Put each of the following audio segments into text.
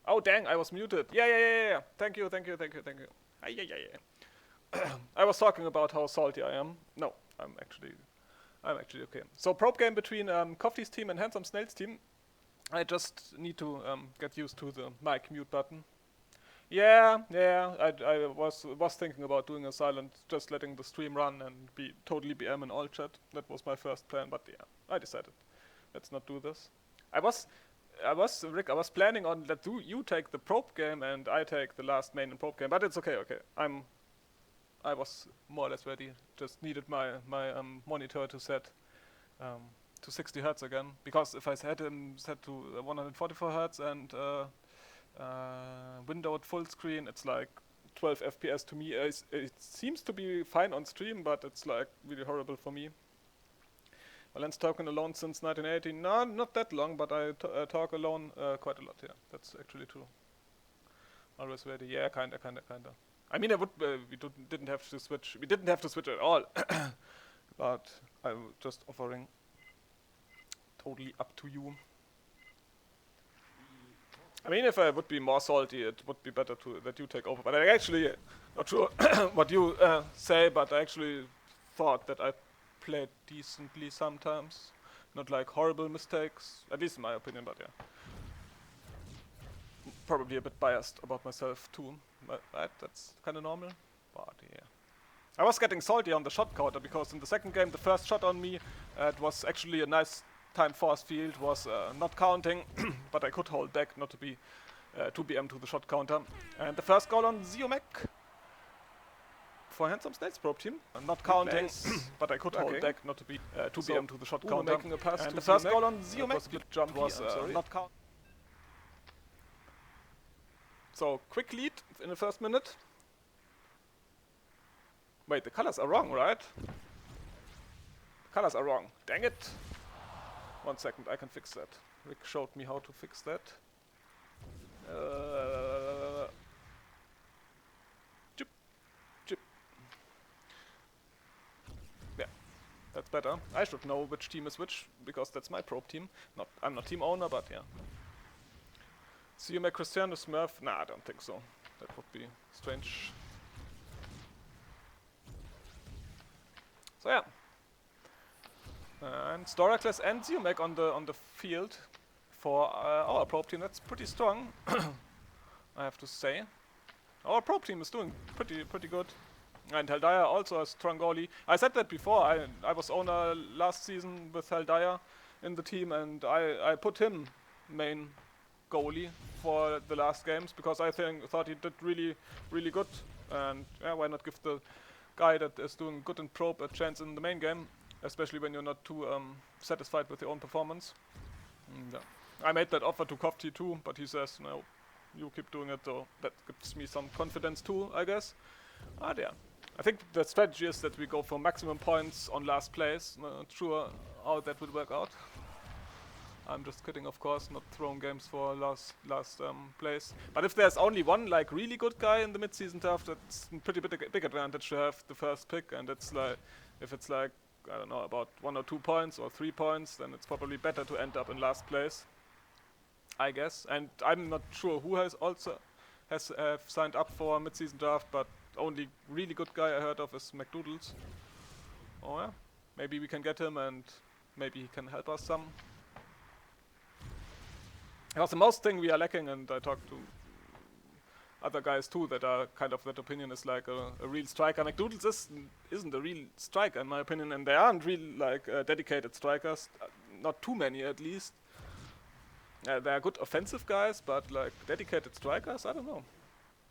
Oh dang, I was muted. Yeah. Thank you. I was talking about how salty I am. No, I'm actually okay. So probe game between Coffee's team and Handsome Snail's team. I just need to get used to the mic mute button. Yeah. I was thinking about doing a silent, just letting the stream run and be totally BM in all chat. That was my first plan, but yeah, I decided let's not do this. Rick, I was planning on let you take the probe game and I take the last main and probe game, but it's okay. I was more or less ready. Just needed my monitor to set to 60 Hertz again, because if I had him set to 144 Hertz and windowed full screen, it's like 12 FPS to me. It seems to be fine on stream, but it's like really horrible for me. Valen's talking alone since 1980. No, not that long, but I talk alone quite a lot. Yeah, that's actually true. Always ready. Yeah, kinda. I mean, we didn't have to switch. We didn't have to switch at all. But I'm just offering. Totally up to you. I mean, if I would be more salty, it would be better that you take over. But I actually not sure what you say, but I actually thought that I played decently sometimes. Not like horrible mistakes, at least in my opinion, but yeah. Probably a bit biased about myself too, but that's kind of normal. But yeah. I was getting salty on the shot counter because in the second game, the first shot on me, it was actually a nice time force field, was not counting, but I could hold back not to be 2BM to the shot counter. And the first goal on Zealot for Handsome Snail's probe team, not counting, but I could hold back not to be 2BM to the shot counter. Making a pass and to the first Zealot goal on Zealot jump was not counting. So quick lead in the first minute. Wait, the colors are wrong, right? The colors are wrong. Dang it! 1 second, I can fix that. Rick showed me how to fix that. Chip. Yeah, that's better. I should know which team is which, because that's my probe team. I'm not team owner, but yeah. See you, Cristiano Smurf? Nah, I don't think so. That would be strange. So yeah. And Storacles and Zeomek on the field for our probe team. That's pretty strong, I have to say. Our probe team is doing pretty good. And Heldaya also a strong goalie. I said that before. I was owner last season with Heldaya in the team, and I put him main goalie for the last games because I thought he did really good. And yeah, why not give the guy that is doing good in probe a chance in the main game, especially when you're not too satisfied with your own performance. Yeah. I made that offer to Kofti too, but he says no, you keep doing it, so that gives me some confidence too, I guess. Yeah. I think the strategy is that we go for maximum points on last place. Not sure how that would work out. I'm just kidding, of course, not throwing games for last place. But if there's only one like really good guy in the mid-season draft, that's a pretty big advantage to have the first pick. And it's like, if it's like, I don't know, about 1 or 2 points or 3 points, then it's probably better to end up in last place, I guess. And I'm not sure who has signed up for a mid-season draft, but only really good guy I heard of is McDoodles. Oh yeah, maybe we can get him and maybe he can help us some. Because the most thing we are lacking, and I talked to other guys too that are kind of that opinion, is like a real striker. McDoodles isn't a real striker in my opinion, and there aren't really like dedicated strikers, not too many at least. There are good offensive guys, but like dedicated strikers, I don't know.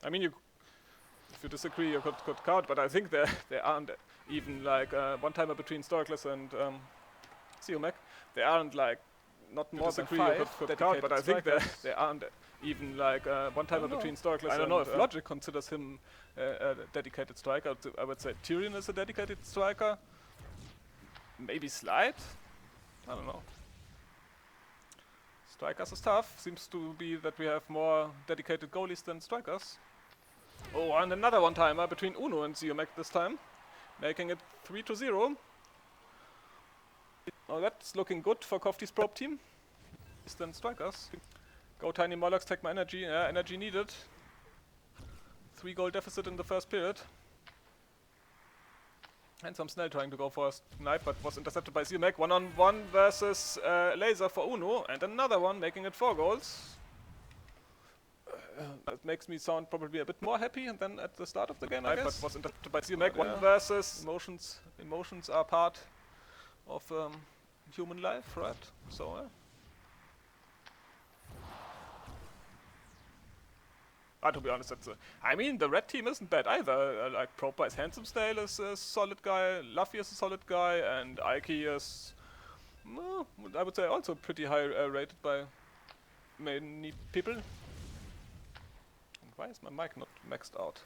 I mean, if you disagree, you could count, but I think there aren't even like one-timer between Storacles and Zeomek. There aren't like not more than 5 could count, but I think there aren't even like one-timer between Storacles. I don't know if Logic considers him a dedicated striker. I would say Tyrion is a dedicated striker. Maybe Slide? I don't know. Strikers is tough. Seems to be that we have more dedicated goalies than strikers. Oh, and another one-timer between Uno and Zeomek this time, making it 3-0. Oh, that's looking good for Kofti's probe team. Than strikers. Go Tiny Molochs, take my energy. Yeah, energy needed. 3 gold deficit in the first period. And some Snell trying to go for a snipe, but was intercepted by Zealot. 1-on-1 versus Laser for Uno. And another one, making it 4 goals. That makes me sound probably a bit more happy than at the start of the game, I guess. But was intercepted by Zealot. 1 versus emotions are part of human life, right? So, to be honest, I mean, the red team isn't bad either. Like, Proper is Handsome Snail is a solid guy, Luffy is a solid guy, and Ike is, I would say, also pretty high rated by many people. And why is my mic not maxed out?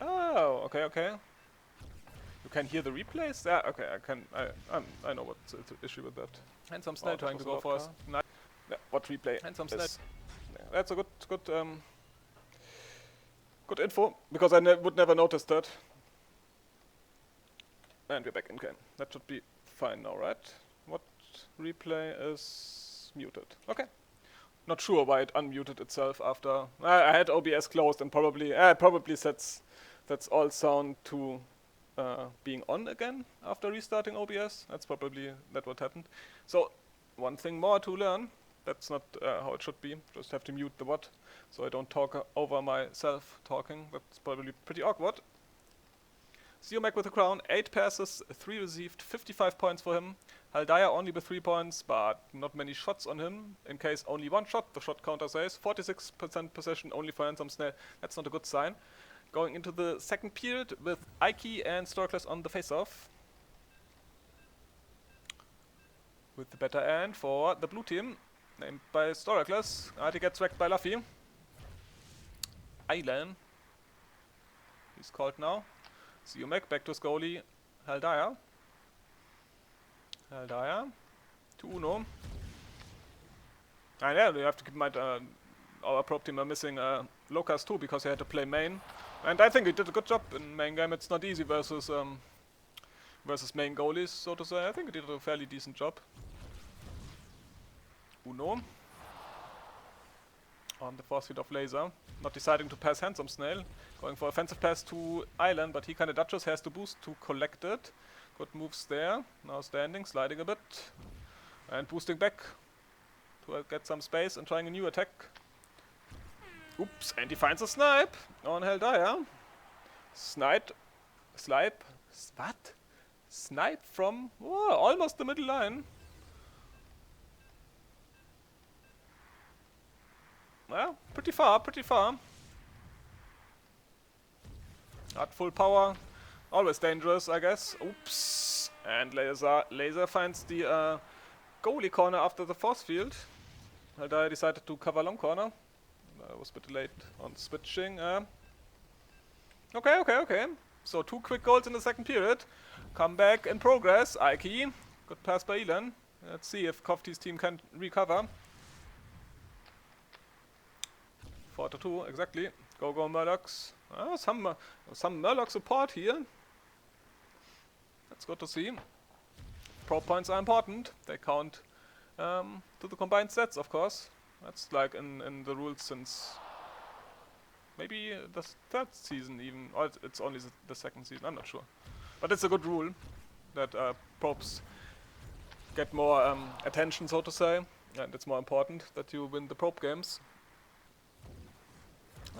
Oh, okay. You can hear the replays? Yeah, okay, I know what's the issue with that. And some Snell trying to go for us. Yeah, what replay? And some Snell. Yeah, that's a good info, because I would never notice that. And we're back in game. That should be fine now, right? What replay is muted? Okay. Not sure why it unmuted itself after. I had OBS closed and probably sets all sound to being on again after restarting OBS. That's probably what happened. So one thing more to learn. That's not how it should be. Just have to mute the bot so I don't talk over myself talking. That's probably pretty awkward. Zealot with a crown, 8 passes, 3 received, 55 points for him. Haldaya only with 3 points, but not many shots on him. In case only 1 shot, the shot counter says 46% possession only for Handsome Snail. That's not a good sign. Going into the second period with Ike and Storkless on the face-off. With the better end for the blue team, named by Storkless. Ike gets wrecked by Luffy. Island. He's called now. Zealot back to his goalie, Haldaya. To Uno. And yeah, you have to keep in mind our prop team are missing Lucas too, because he had to play main. And I think he did a good job in main game. It's not easy versus main goalies, so to say. I think he did a fairly decent job. Uno. On the force feed of Laser. Not deciding to pass Handsome Snail. Going for offensive pass to Island, but he kind of dodges, has to boost to collect it. Good moves there. Now standing, sliding a bit. And boosting back to get some space and trying a new attack. Oops, and he finds a snipe on Haldaya. Snipe from almost the middle line. Well, pretty far. Not full power. Always dangerous, I guess. Oops. And Laser finds the goalie corner after the force field. Haldaya decided to cover long corner. I was a bit late on switching. Okay. So 2 quick goals in the second period. Comeback in progress. Ike. Good pass by Elan. Let's see if Kofti's team can recover. 4-2, exactly. Go Murlocs. Some Murloc support here. That's good to see. Pro points are important. They count to the combined stats, of course. That's like in the rules since maybe the 3rd season even, or it's only the 2nd season, I'm not sure. But it's a good rule that probes get more attention, so to say, and it's more important that you win the probe games.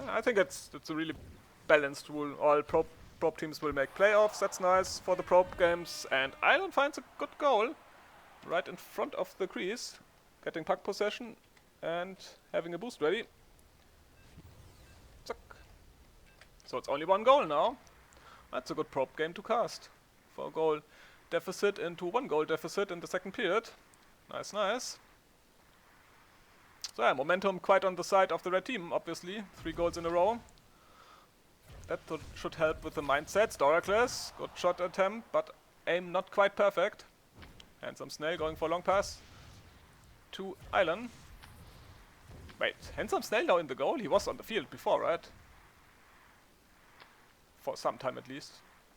I think it's a really balanced rule. All probe teams will make playoffs, that's nice for the probe games, and Island finds a good goal right in front of the crease, getting puck possession and having a boost ready. Zuck. So it's only 1 goal now. That's a good probe game to cast. 4 goal deficit into 1 goal deficit in the second period. Nice. So yeah, momentum quite on the side of the red team, obviously. 3 goals in a row. That should help with the mindset. Storacless, good shot attempt, but aim not quite perfect. Handsome Snail going for a long pass to Island. Wait, Handsome Snail now in the goal? He was on the field before, right? For some time at least.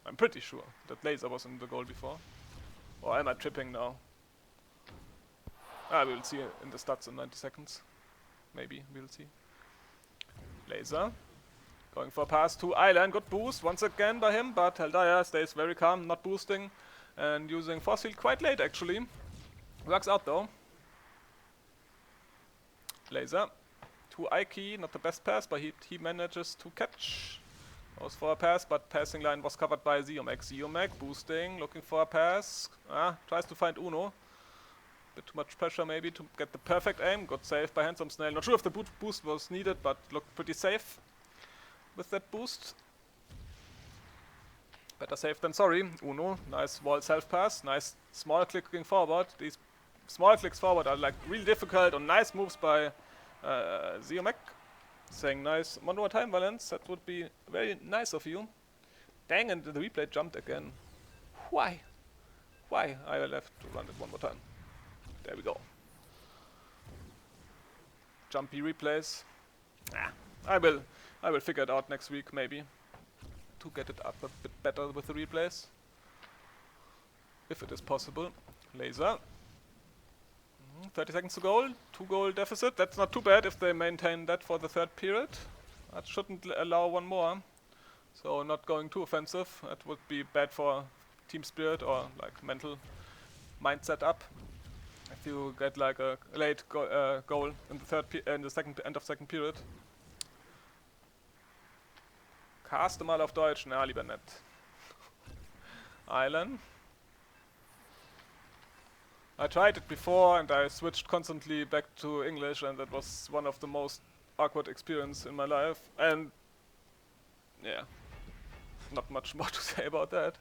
I'm pretty sure that Laser was in the goal before. Or am I tripping now? Ah, we'll see in the stats in 90 seconds. Maybe, we'll see. Laser. Going for a pass to Island. Good boost once again by him, but Heldaya stays very calm, not boosting. And using force field quite late actually. Works out though. Laser. To Ike, not the best pass, but he manages to catch. Goes for a pass, but passing line was covered by Zealot. Zealot boosting, looking for a pass. Tries to find Uno. Bit too much pressure maybe to get the perfect aim. Good save by Handsome Snail. Not sure if the boost was needed, but looked pretty safe with that boost. Better safe than sorry. Uno, nice wall self pass. Nice small clicking forward. These small clicks forward are like really difficult, and nice moves by Zealot. Saying nice one more time, Valence. That would be very nice of you. Dang, and the replay jumped again. Why? Why? I will have to run it one more time. There we go. Jumpy replays. I will figure it out next week maybe. To get it up a bit better with the replays. If it is possible. Laser. 30 seconds to goal. 2-goal deficit. That's not too bad if they maintain that for the third period. That shouldn't allow one more. So not going too offensive. That would be bad for team spirit or like mental mindset up. If you get like a late goal in the end of second period. Caste mal auf Deutsch. Na, lieber nicht. Island. I tried it before and I switched constantly back to English, and that was one of the most awkward experiences in my life. And yeah, not much more to say about that.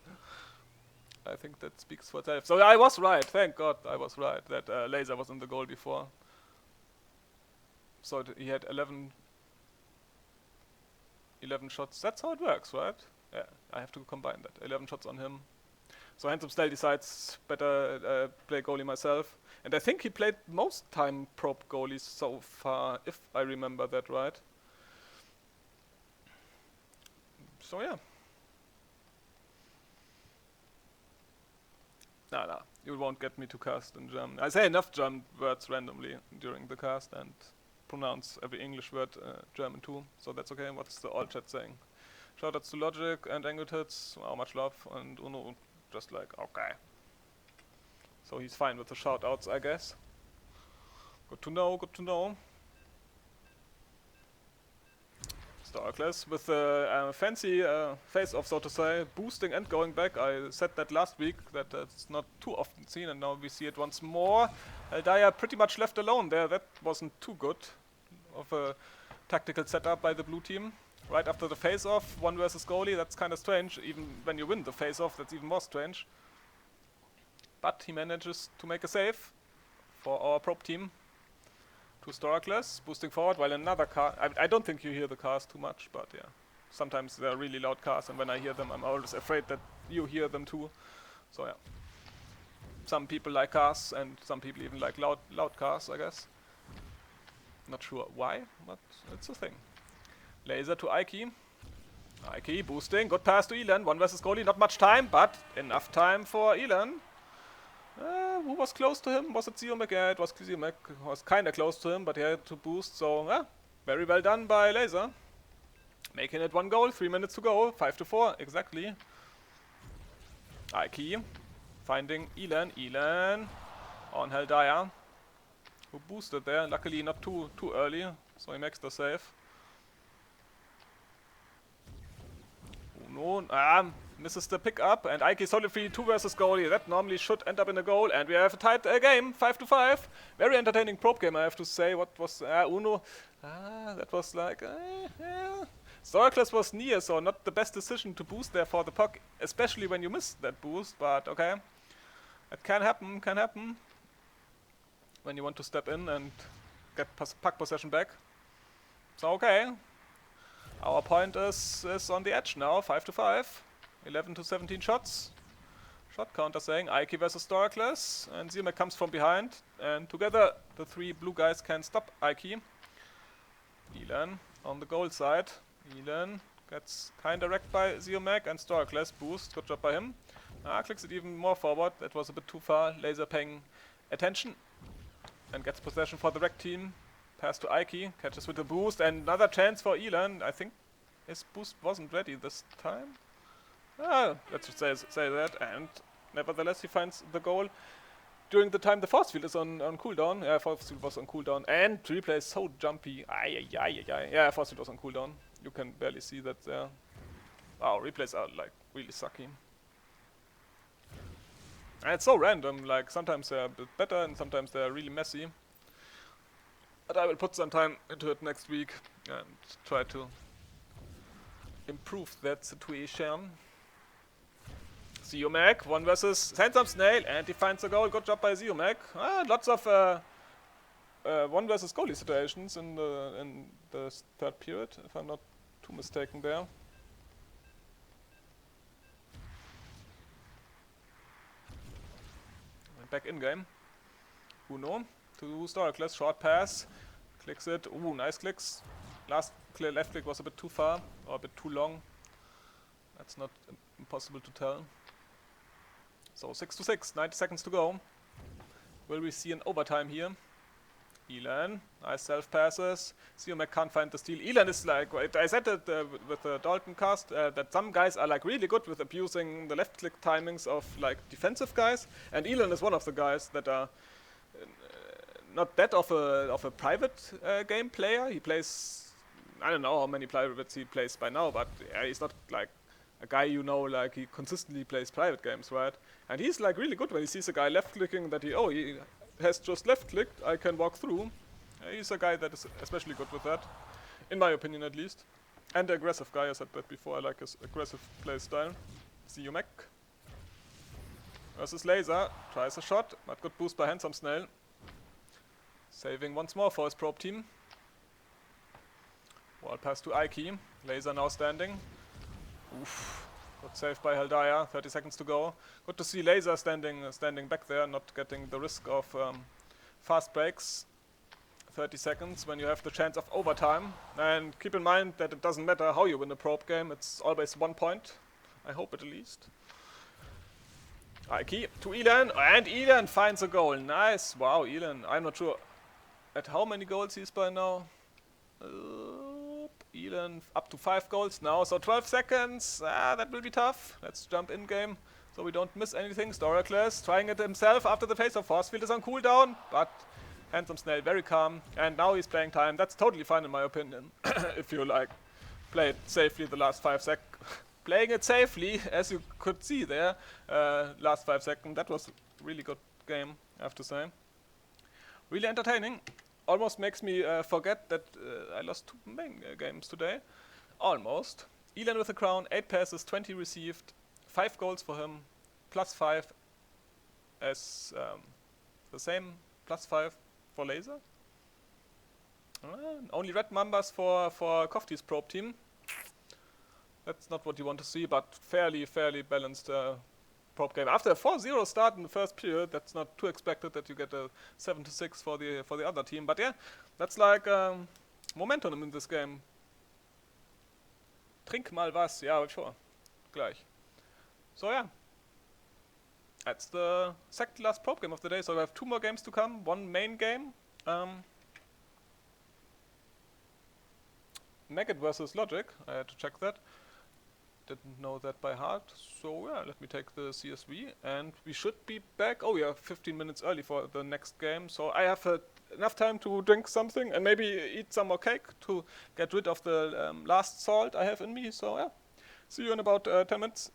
I think that speaks for itself. So I was right, thank God I was right that Laser was in the goal before. So he had 11 shots. That's how it works, right? Yeah, I have to combine that. 11 shots on him. So Handsome Style decides better play goalie myself. And I think he played most time prop goalies so far, if I remember that right. So yeah. Nah, you won't get me to cast in German. I say enough German words randomly during the cast and pronounce every English word German too, so that's okay. What's the all chat saying? Shoutouts to Logic and Angletits, how much love, and Uno just like, okay. So he's fine with the shoutouts, I guess. Good to know, good to know. Starclass with a fancy face-off, so to say, boosting and going back. I said that last week, that it's not too often seen, and now we see it once more. Daya pretty much left alone there. That wasn't too good of a tactical setup by the blue team. Right after the face-off, 1 versus goalie, that's kind of strange. Even when you win the face-off, that's even more strange. But he manages to make a save for our prop team. To Starclass, boosting forward, while another car... I don't think you hear the cars too much, but yeah. Sometimes they're really loud cars, and when I hear them, I'm always afraid that you hear them too. So yeah. Some people like cars, and some people even like loud cars, I guess. Not sure why, but it's a thing. Laser to Ike. Ike boosting, good pass to Elan. 1 versus goalie, not much time, but enough time for Elan. Who was close to him? Was it Zealot? Yeah, it was Zealot. Was kinda close to him, but he had to boost, so very well done by Laser. Making it 1 goal, 3 minutes to go, 5-4, exactly. Ike finding Elan. Elan on Heldaya, who boosted there. Luckily not too early, so he makes the save. Uno, misses the pick up, and Ike solid free 2 versus goalie. That normally should end up in a goal, and we have a tight game, 5-5. Very entertaining probe game, I have to say. What was Uno? That was like, yeah. Starclass was near, so not the best decision to boost there for the puck, especially when you miss that boost, but okay. It can happen. When you want to step in and get puck possession back. So okay. Our point is on the edge now, 5-5. 11-17 shots. Shot counter saying Ike versus Starclass, and Zealot comes from behind, and together the 3 blue guys can stop Ike. Elan on the goal side. Elan Gets kinda wrecked by Zealot and Storaclass boost. Good job by him. Clicks it even more forward. That was a bit too far. Laser paying attention. And gets possession for the wreck team. Pass to Ike. Catches with the boost. And another chance for Elan. I think his boost wasn't ready this time. Let's just say that. And nevertheless, he finds the goal during the time the force field is on cooldown. Yeah, force field was on cooldown. And replay is so jumpy. Yeah, force field was on cooldown. You can barely see that there. Wow, replays are like really sucky. And it's so random, like sometimes they're a bit better and sometimes they're really messy. But I will put some time into it next week and try to improve that situation. Zealot, 1 versus Handsome Snail, and he finds the goal. Good job by Zealot. Lots of 1 versus goalie situations in the third period, if I'm not too mistaken there. And back in game. Uno to Storaclass, short pass. Clicks it. Ooh, nice clicks. Last left click was a bit too far, or a bit too long. That's not impossible to tell. So 6-6, 90 seconds to go. Will we see an overtime here? Elan, nice self passes. Zealot can't find the steal. Elan is like, I said that with the Dalton cast, that some guys are like really good with abusing the left click timings of like defensive guys, and Elan is one of the guys that are not that of a private game player. He plays, I don't know how many privates he plays by now, but he's not like a guy like he consistently plays private games, right? And he's like really good when he sees a guy left clicking that he has just left clicked, I can walk through. He's a guy that is especially good with that, in my opinion at least. And the aggressive guy, I said that before, I like his aggressive play style. Zealot versus Laser, tries a shot, but good boost by Handsome Snail. Saving once more for his probe team. Wall pass to Ike, Laser now standing. Oof. Good save by Haldaya, 30 seconds to go. Good to see Laser standing back there, not getting the risk of fast breaks. 30 seconds when you have the chance of overtime. And keep in mind that it doesn't matter how you win a probe game, it's always 1 point. I hope at least. Ike to Elan, and Elan finds a goal. Nice, wow, Elan. I'm not sure at how many goals he's by now. Elan up to 5 goals now, so 12 seconds, that will be tough. Let's jump in game so we don't miss anything. Storaclass trying it himself after the face of force field is on cooldown, but Handsome Snail very calm, and now he's playing time. That's totally fine in my opinion, if you like play it safely the last 5 seconds. Playing it safely, as you could see there, last 5 seconds, that was a really good game, I have to say. Really entertaining. Almost makes me forget that I lost 2 main games today. Almost. Elan with a crown, 8 passes, 20 received, 5 goals for him, +5 as the same, +5 for Laser. Only red numbers for Kofti's probe team. That's not what you want to see, but fairly balanced probe game. After a 4-0 start in the first period, that's not too expected that you get a 7-6 for the other team. But yeah, that's like momentum in this game. Trink mal was, ja, sure. Gleich. So yeah, that's the second last probe game of the day. So we have 2 more games to come. 1 main game. Maggot versus Logic. I had to check that. Didn't know that by heart, so yeah, let me take the CSV and we should be back. Oh yeah, 15 minutes early for the next game, so I have enough time to drink something and maybe eat some more cake to get rid of the last salt I have in me. So yeah, see you in about 10 minutes.